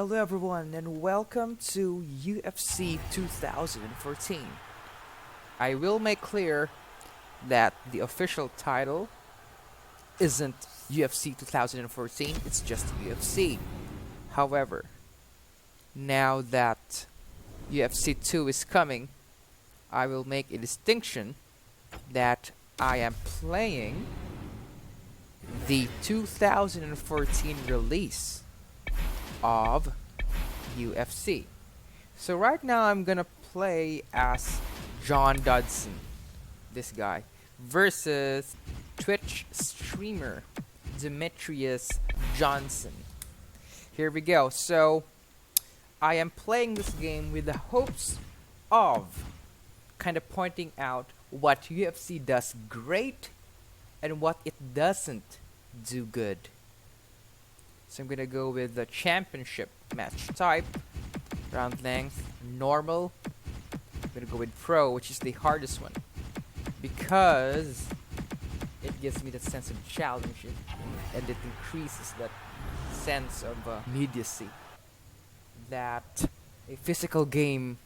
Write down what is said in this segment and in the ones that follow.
Hello everyone and welcome to UFC 2014. I will make clear that the official title isn't UFC 2014, it's just UFC. However, now that UFC 2 is coming, I will make a distinction that I am playing the 2014 release of UFC. So right now I'm gonna play as John Dodson, this guy, versus Twitch streamer Demetrius Johnson. Here we go. So I am playing this game with the hopes of kind of pointing out what UFC does great and what it doesn't do good. So I'm gonna go with the championship match type, round length, normal. I'm gonna go with pro, which is the hardest one, because it gives me that sense of challenge and it increases that sense of immediacy that a physical game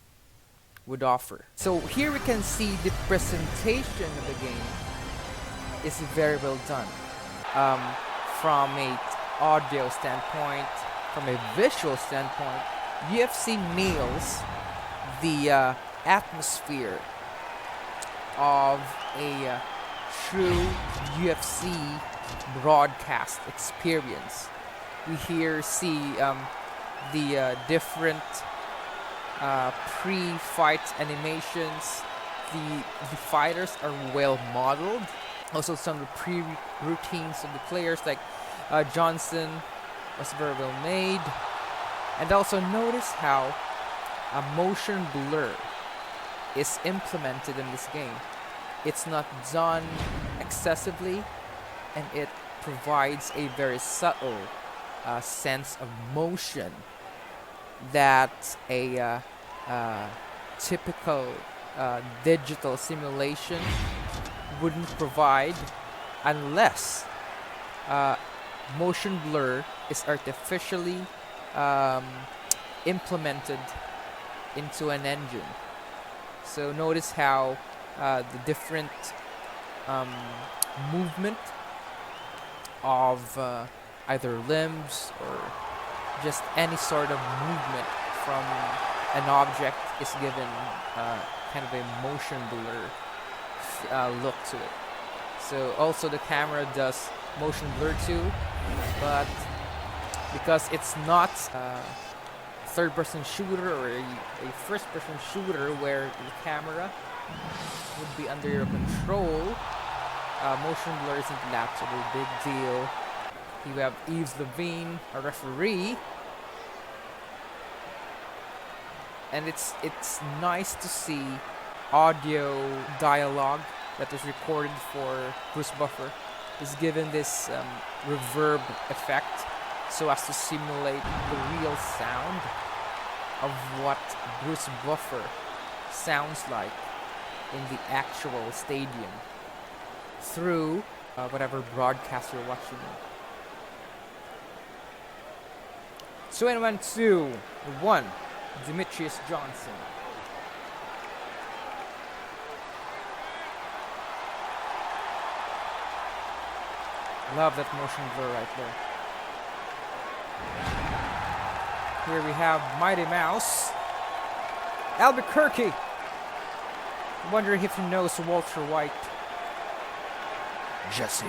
would offer. So here we can see the presentation of the game is very well done. From a audio standpoint, from a visual standpoint, UFC nails the atmosphere of a true UFC broadcast experience. We here see the different pre-fight animations. The fighters are well modeled. Also, some of the pre-routines of the players, like Johnson, was very well made. And also notice how a motion blur is implemented in this game. It's not done excessively, and it provides a very subtle sense of motion that a typical digital simulation wouldn't provide, unless motion blur is artificially implemented into an engine. So notice how the different movement of either limbs or just any sort of movement from an object is given kind of a motion blur look to it. So also the camera does motion blur too, but because it's not a third-person shooter or a first-person shooter where the camera would be under your control, motion blur isn't that sort of a big deal. You have Yves Levine, a referee, and it's nice to see audio dialogue that was recorded for Bruce Buffer is given this reverb effect so as to simulate the real sound of what Bruce Buffer sounds like in the actual stadium through whatever broadcast you're watching. So in 1, 2, 1, Demetrius Johnson. Love that motion blur right there. Here we have Mighty Mouse Albuquerque. Wondering if he knows Walter White. Jesse.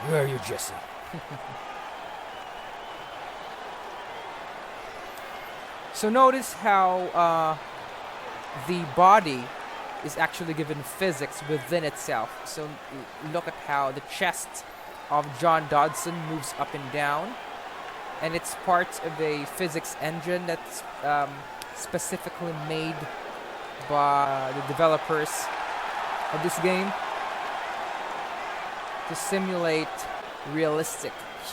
Where are you, Jesse? So notice how the body is actually given physics within itself. So look at how the chest of John Dodson moves up and down, and it's part of a physics engine that's specifically made by the developers of this game to simulate realistic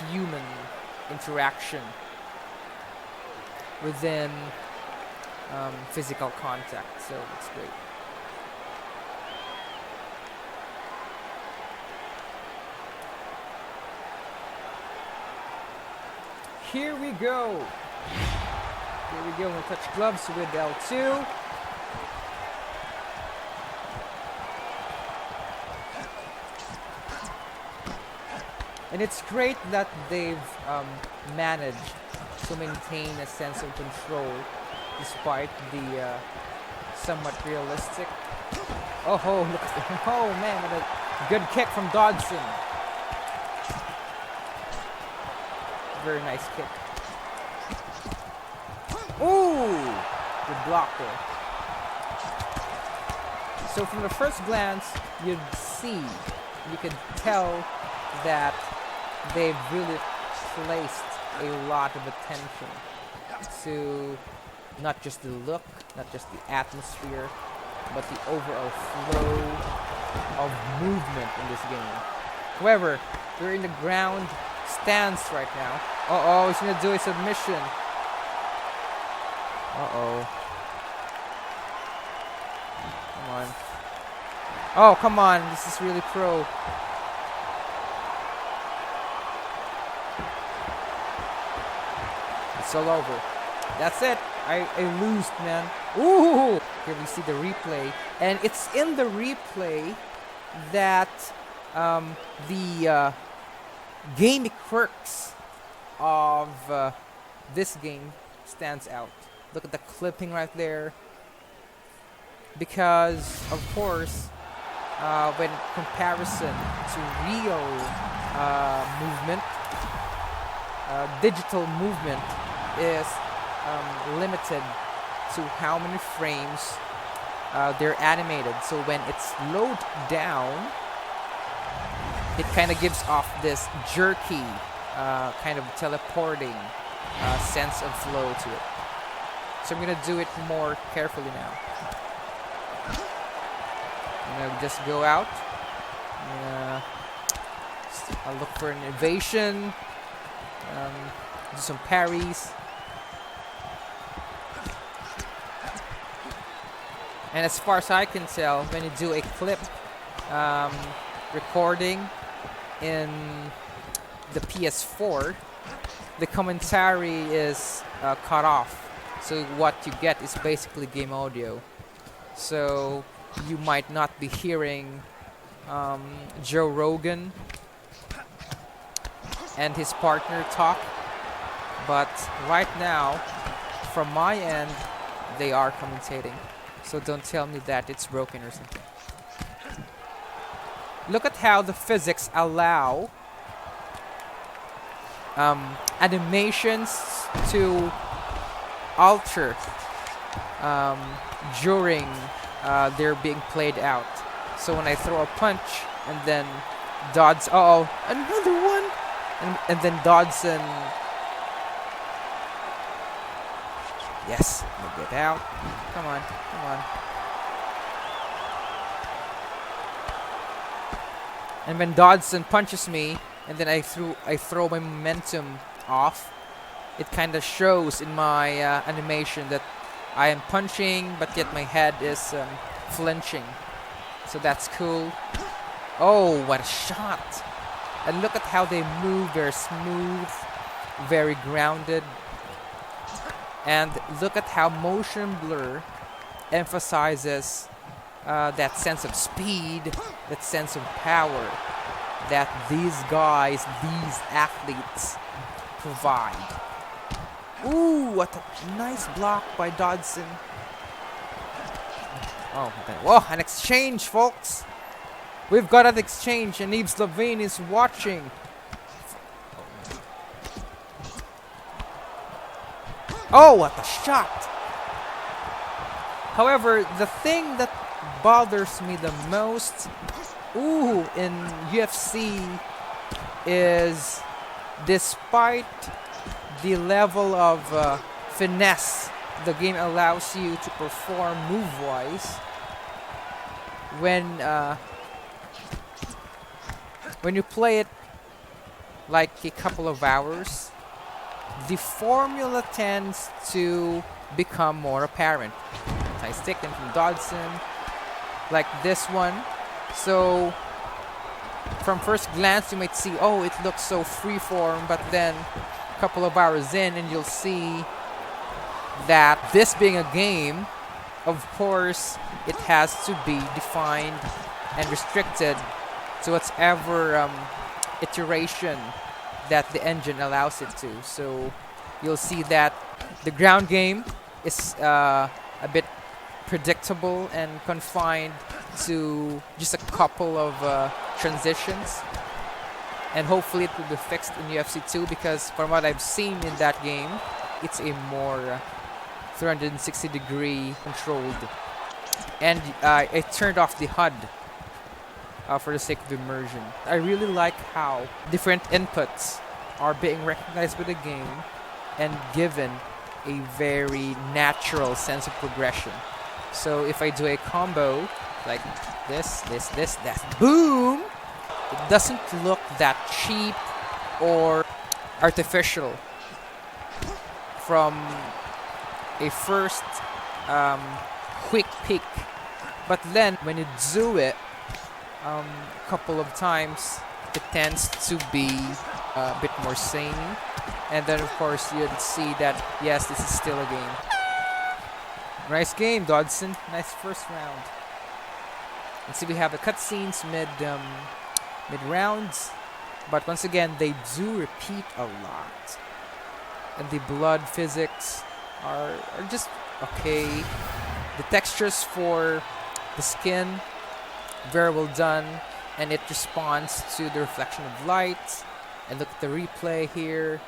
human interaction within physical contact. So it's great. Here we go. Here we go. No touch gloves with L2. And it's great that they've managed to maintain a sense of control despite the somewhat realistic. Oh, look at that. Oh man, what a good kick from Dodson. Very nice kick. Ooh! Good block there. So from the first glance, you can tell that they've really placed a lot of attention to not just the look, not just the atmosphere, but the overall flow of movement in this game. However, we're in the ground stance right now. Uh-oh, he's gonna do a submission. Uh-oh. Come on. Oh, come on. This is really pro. It's all over. That's it. I loosed, man. Ooh! Here we see the replay. And it's in the replay that the gaming quirks of this game stands out. Look at the clipping right there. Because, of course, when comparison to real movement, digital movement is limited to how many frames they're animated. So when it's slowed down, it kind of gives off this jerky, kind of teleporting sense of flow to it. So I'm gonna do it more carefully now. I'm gonna just go out. I'll look for an evasion. Do some parries. And as far as I can tell, when you do a clip recording in the PS4, the commentary is cut off. So what you get is basically game audio. So you might not be hearing Joe Rogan and his partner talk. But right now, from my end, they are commentating. So don't tell me that it's broken or something. Look at how the physics allow animations to alter during they're being played out. So when I throw a punch and then Dodds, another one, and then Dodson, yes, we'll get out. Come on. And when Dodson punches me, and then I throw my momentum off, it kind of shows in my animation that I am punching, but yet my head is flinching. So that's cool. Oh, what a shot! And look at how they move. Very smooth, very grounded. And look at how motion blur emphasizes that sense of speed, that sense of power that these guys, these athletes provide. Ooh, what a nice block by Dodson. Oh, whoa, an exchange, folks. We've got an exchange, and Yves Levine is watching. Oh, what a shot. However, the thing that bothers me the most, in UFC is despite the level of finesse the game allows you to perform move-wise, when you play it like a couple of hours, the formula tends to become more apparent. I stick them from Dodson, like this one. So from first glance you might see, it looks so freeform, but then a couple of hours in and you'll see that this being a game, of course, it has to be defined and restricted to whatever iteration that the engine allows it to. So you'll see that the ground game is a bit predictable and confined to just a couple of transitions. And hopefully it will be fixed in UFC 2, because from what I've seen in that game, it's a more 360 degree controlled. And I turned off the HUD for the sake of immersion. I really like how different inputs are being recognized by the game and given a very natural sense of progression. So if I do a combo like this, that, boom! It doesn't look that cheap or artificial from a first quick peek. But then when you do it a couple of times, it tends to be a bit more samey. And then of course you'd see that, yes, this is still a game. Nice game, Dodson. Nice first round. And see, we have the cutscenes mid-rounds, but once again, they do repeat a lot. And the blood physics are just okay. The textures for the skin, very well done, and it responds to the reflection of light. And look at the replay here.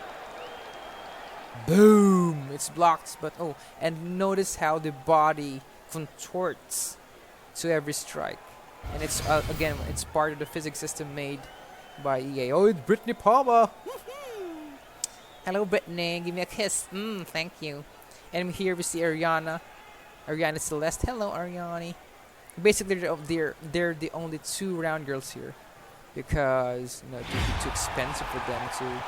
Boom! It's blocked, but oh, and notice how the body contorts to every strike. And it's again, it's part of the physics system made by EA. Oh, it's Brittany Palmer. Hello, Brittany. Give me a kiss. Thank you. And here we see Ariana Celeste. Hello, Ariane. Basically, they're the only 2 round girls here, because it would be too expensive for them to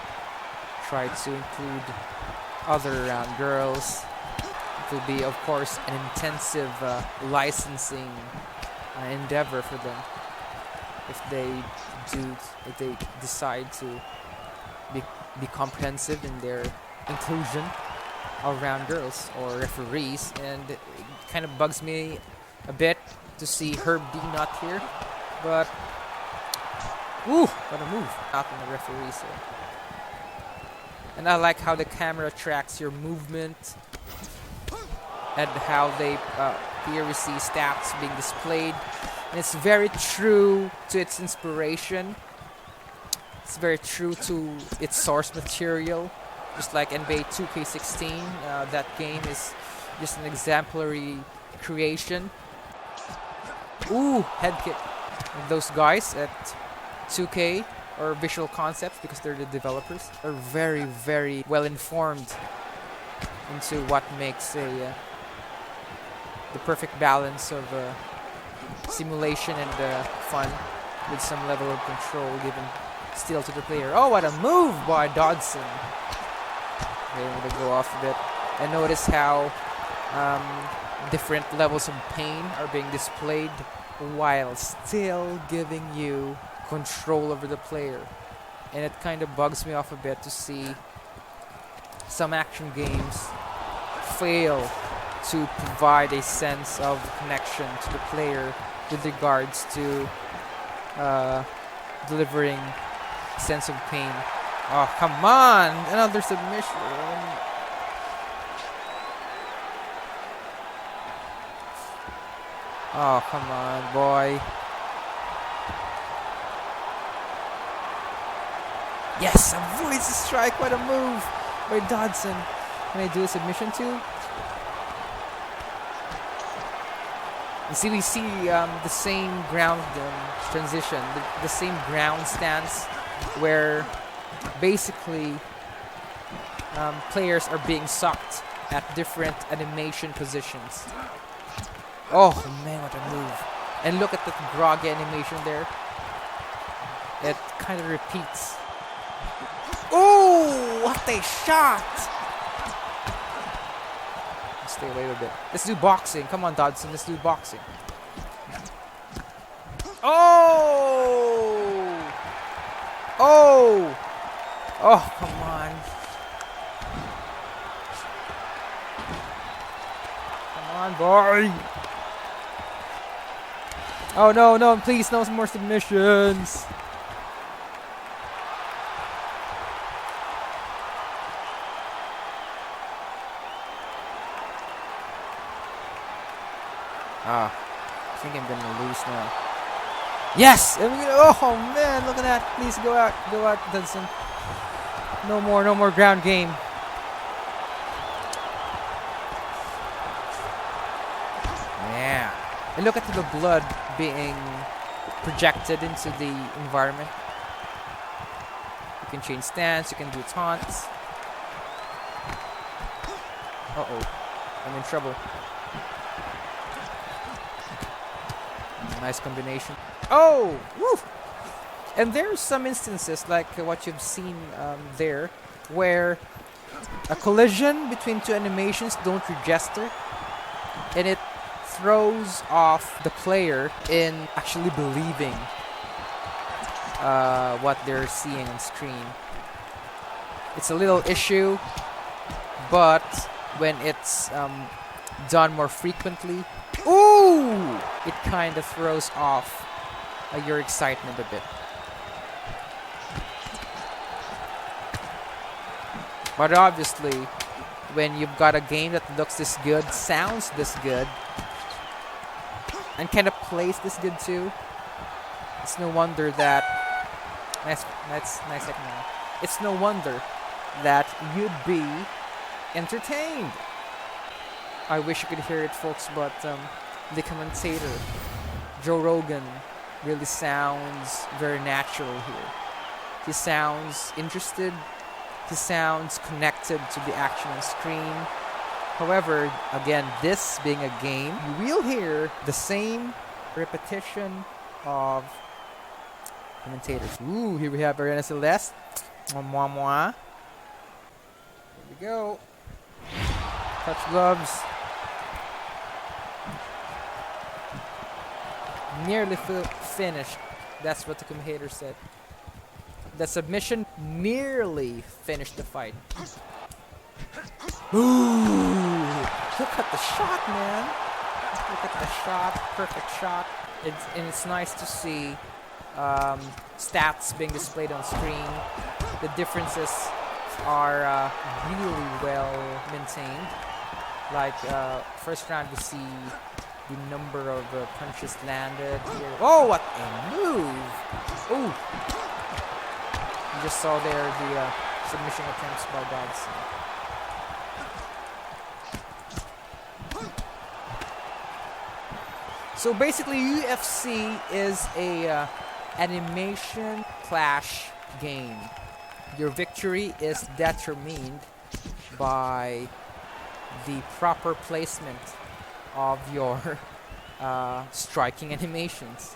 try to include other round girls. It will be, of course, an intensive licensing endeavor for them if they decide to be comprehensive in their inclusion of round girls or referees. And it kind of bugs me a bit to see her being not here, but woo, what a move! Not on the referees here. And I like how the camera tracks your movement and how they here we see stats being displayed, and it's very true to its inspiration. It's very true to its source material, just like NBA 2K16. That game is just an exemplary creation. Ooh, head kick. And those guys at 2K or Visual Concepts, because they're the developers, are very, very well informed into what makes the perfect balance of simulation and fun with some level of control given still to the player. Oh, what a move by Dodson! They're able to go off a bit. And notice how different levels of pain are being displayed while still giving you control over the player. And it kind of bugs me off a bit to see some action games fail to provide a sense of connection to the player with regards to delivering a sense of pain. Oh, come on! Another submission! Oh, come on, boy. Yes, avoids the strike. What a move by Dodson. Can I do a submission too? You see, we see the same ground transition, the same ground stance, where basically players are being sucked at different animation positions. Oh man, what a move. And look at the groggy animation there. It kind of repeats. Oh, what a shot! Stay away a bit. Let's do boxing. Come on, Dodson. Let's do boxing. Oh! Oh! Oh, come on. on, boy. Oh no, no, please, no more submissions. Ah, I think I'm gonna lose now. Yes! Oh man, look at that. Please go out, Dudson. No more ground game. Yeah. And look at the blood being projected into the environment. You can change stance, you can do taunts. Uh-oh. I'm in trouble. Nice combination. Oh! Woo! And there's some instances like what you've seen there where a collision between two animations don't register and it throws off the player in actually believing what they're seeing on screen. It's a little issue, but when it's done more frequently, ooh, it kind of throws off your excitement a bit. But obviously, when you've got a game that looks this good, sounds this good, and kind of plays this good too, it's no wonder that nice second round. It's no wonder that you'd be entertained. I wish you could hear it, folks, but the commentator, Joe Rogan, really sounds very natural here. He sounds interested. He sounds connected to the action on screen. However, again, this being a game, you will hear the same repetition of commentators. Ooh, here we have Ariana Celeste. Mwah, mwah. Here we go. Touch gloves. Nearly finished. That's what the commentator said. The submission nearly finished the fight. Ooh! Look at the shot, man. Look at the shot. Perfect shot. It's nice to see stats being displayed on screen. The differences are really well maintained. Like first round, we see the number of punches landed here. Oh, what a move! Ooh! You just saw there the submission attempts by Dodson. So basically, UFC is a animation clash game. Your victory is determined by the proper placement of your striking animations.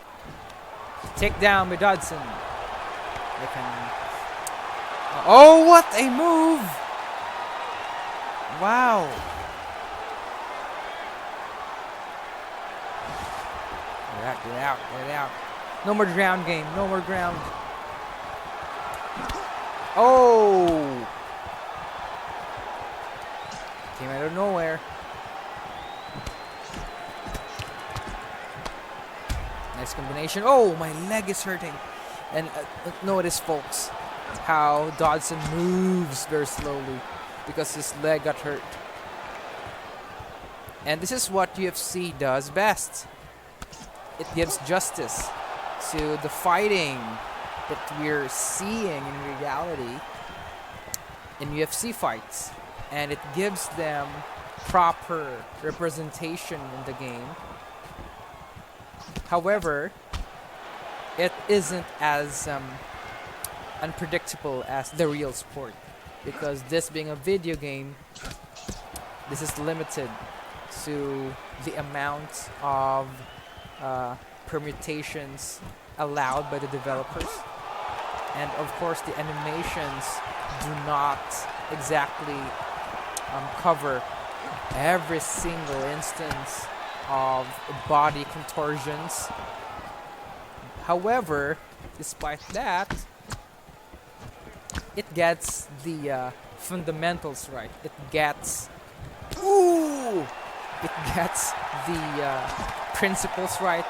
Takedown by Dodson. They can. Oh, what a move! Wow. Get it out. No more ground game. No more ground. Oh! Came out of nowhere. Nice combination. Oh, my leg is hurting. And notice, folks, how Dodson moves very slowly because his leg got hurt. And this is what UFC does best. It gives justice to the fighting that we're seeing in reality in UFC fights. And it gives them proper representation in the game. However, it isn't as unpredictable as the real sport, because this being a video game, this is limited to the amount of permutations allowed by the developers, and of course the animations do not exactly cover every single instance of body contortions. However, despite that, it gets the fundamentals right. It gets it gets the principles right.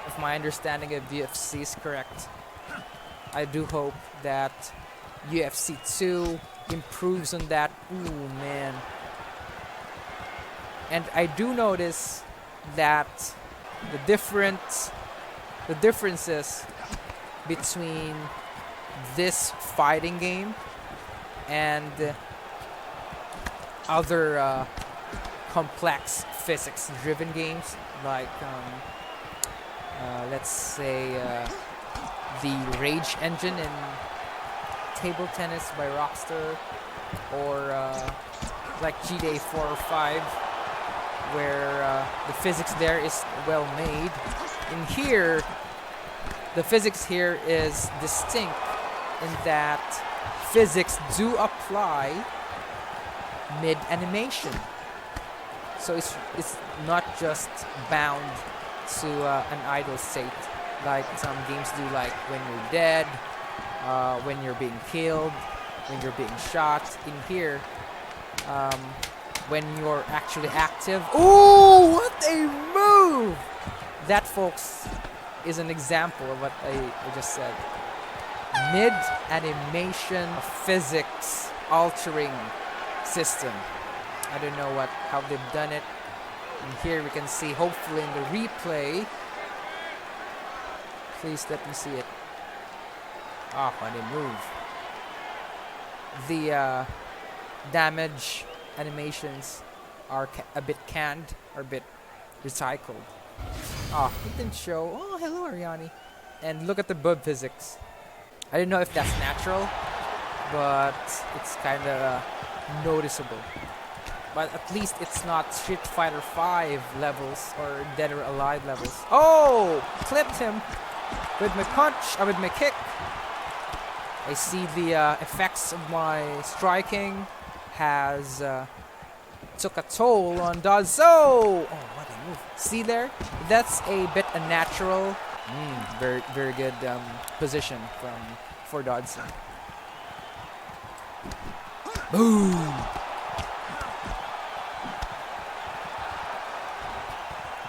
If my understanding of UFC is correct, I do hope that UFC 2 improves on that. Ooh, man. And I do notice that the differences between this fighting game and other complex physics-driven games, like let's say the Rage engine in table tennis by Rockstar, or like GTA 4 or 5, where the physics there is well made. In here, the physics here is distinct in that physics do apply mid-animation. So it's not just bound to an idle state like some games do, like when you're dead, when you're being killed, when you're being shot. In here, when you're actually active. Ooh, what a move! That, folks, is an example of what I just said. Mid-animation physics altering system. I don't know how they've done it. And here we can see, hopefully in the replay. Please let me see it. Ah, what a move. The damage animations are a bit canned, or a bit recycled. Oh, it didn't show. Oh, hello, Ariani. And look at the boob physics. I don't know if that's natural, but it's kind of noticeable. But at least it's not Street Fighter 5 levels or Dead or Alive levels. Oh! Clipped him with my punch, with my kick. I see the effects of my striking has took a toll on Dodson. Oh, what a move. See there? That's a bit unnatural. Very, very good position for Dodson. Boom!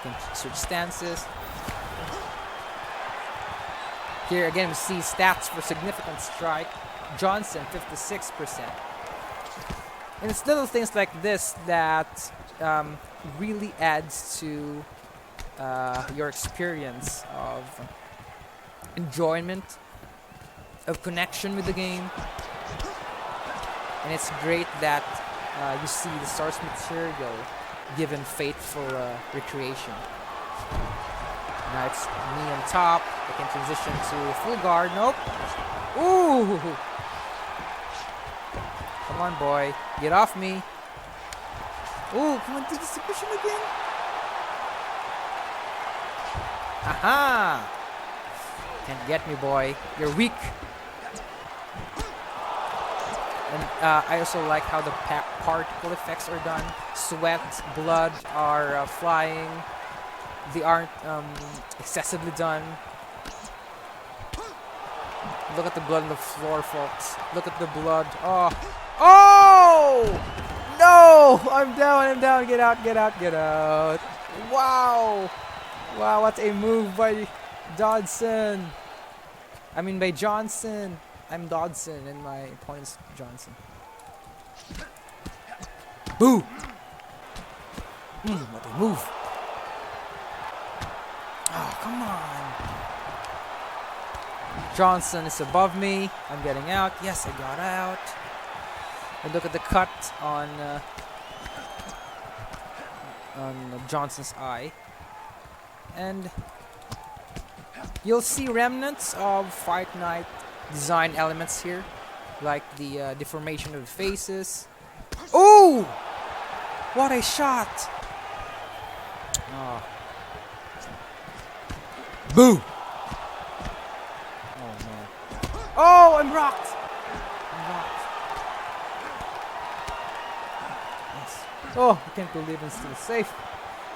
You can switch stances. Here again we see stats for significant strike. Johnson 56%. And it's little things like this that really adds to your experience of enjoyment, of connection with the game. And it's great that you see the source material given faithful recreation. Now it's me on top. I can transition to full guard. Nope. Ooh! Come on, boy. Get off me. Ooh, come on, do the submission again. Aha! Can't get me, boy. You're weak. And I also like how the particle effects are done. Sweat, blood are flying. They aren't excessively done. Look at the blood on the floor, folks. Look at the blood. Oh! Oh! No! I'm down. Get out. Wow! Wow, what a move by Dodson. I mean, by Johnson. I'm Dodson and my opponent's Johnson. Boo! What a move. Oh, come on. Johnson is above me. I'm getting out. Yes, I got out. And look at the cut on Johnson's eye. And you'll see remnants of Fight Night design elements here, like the deformation of the faces. Ooh! What a shot! Oh. Boo! Oh man. Oh, I'm rocked! Yes. Oh, I can't believe I'm still safe.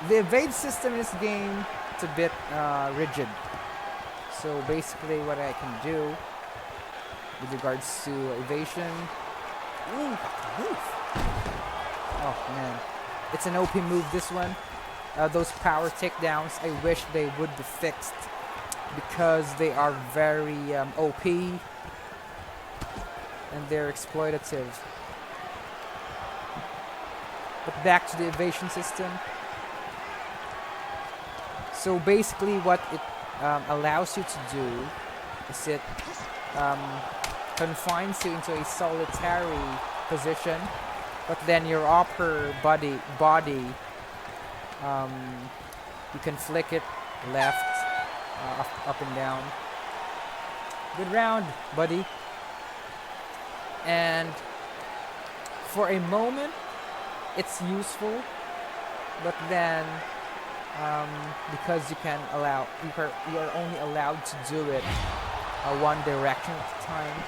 The evade system in this game is a bit rigid. So basically what I can do with regards to evasion. Ooh, move. Oh man. It's an OP move, this one. Those power takedowns, I wish they would be fixed because they are very OP and they're exploitative. But back to the evasion system. So basically what it allows you to do is it confines you into a solitary position, but then your upper body you can flick it left, up and down. Good round, buddy. And for a moment it's useful, but then because you are only allowed to do it one direction at a time,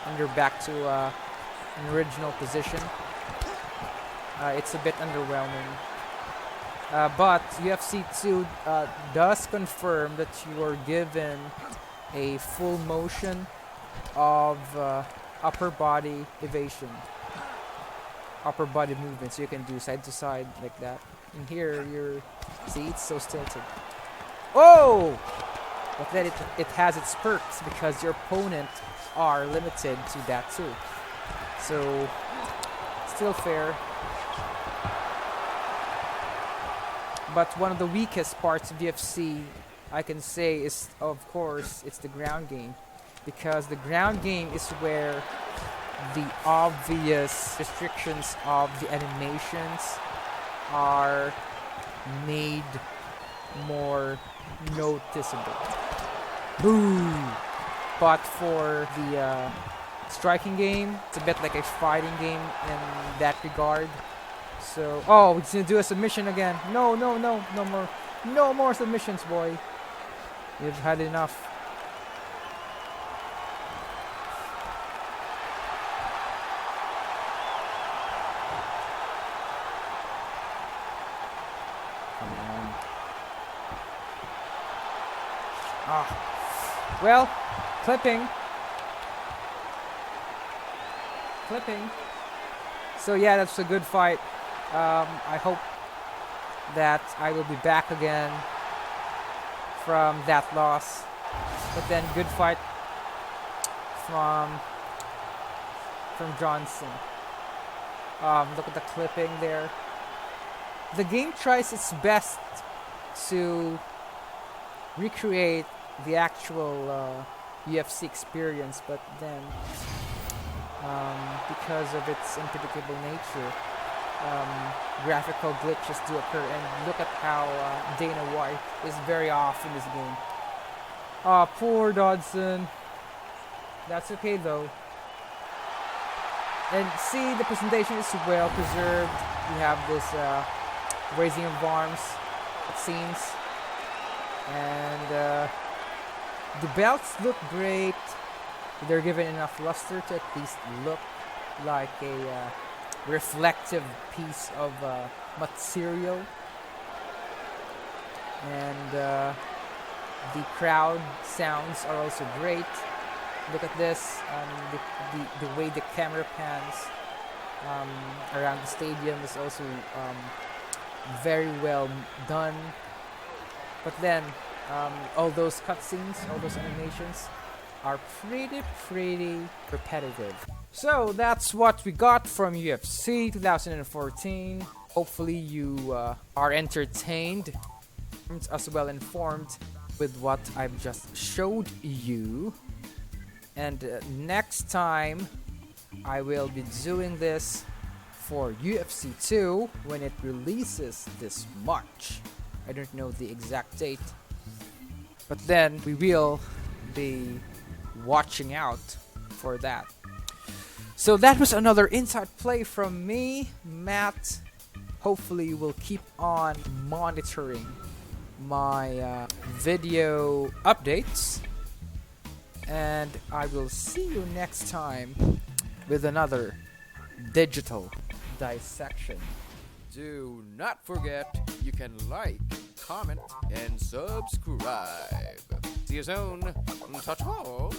and you're back to an original position. It's a bit underwhelming. But UFC 2 does confirm that you are given a full motion of upper body evasion, upper body movement, so you can do side to side like that. And here, see, it's so stilted. Oh! But then it has its perks because your opponent are limited to that too. So, still fair. But one of the weakest parts of UFC, I can say, is, of course, it's the ground game. Because the ground game is where the obvious restrictions of the animations are made more noticeable. Boo! But for the striking game, it's a bit like a fighting game in that regard. So, oh, we're gonna do a submission again. No more submissions, boy. You've had enough. Come on. Ah. Well, clipping. So yeah, that's a good fight. I hope that I will be back again from that loss. But then good fight from Johnson. Look at the clipping there. The game tries its best to recreate the actual UFC experience, but then because of its unpredictable nature, graphical glitches do occur, and look at how Dana White is very off in this game. Poor Dodson. That's okay though. And see, the presentation is well preserved. You have this raising of arms, it seems, and the belts look great. They're given enough luster to at least look like a reflective piece of material. And the crowd sounds are also great. Look at this, the way the camera pans around the stadium is also very well done. But then all those cutscenes, all those animations are pretty repetitive. So that's what we got from UFC 2014. Hopefully you are entertained as well informed with what I've just showed you. And next time I will be doing this for UFC 2 when it releases this March. I don't know the exact date, but then we will be watching out for that. So that was another inside play from me, Matt. Hopefully you will keep on monitoring my video updates, and I will see you next time with another digital dissection. Do not forget, you can like, comment, and subscribe. See you soon. Ta-ta.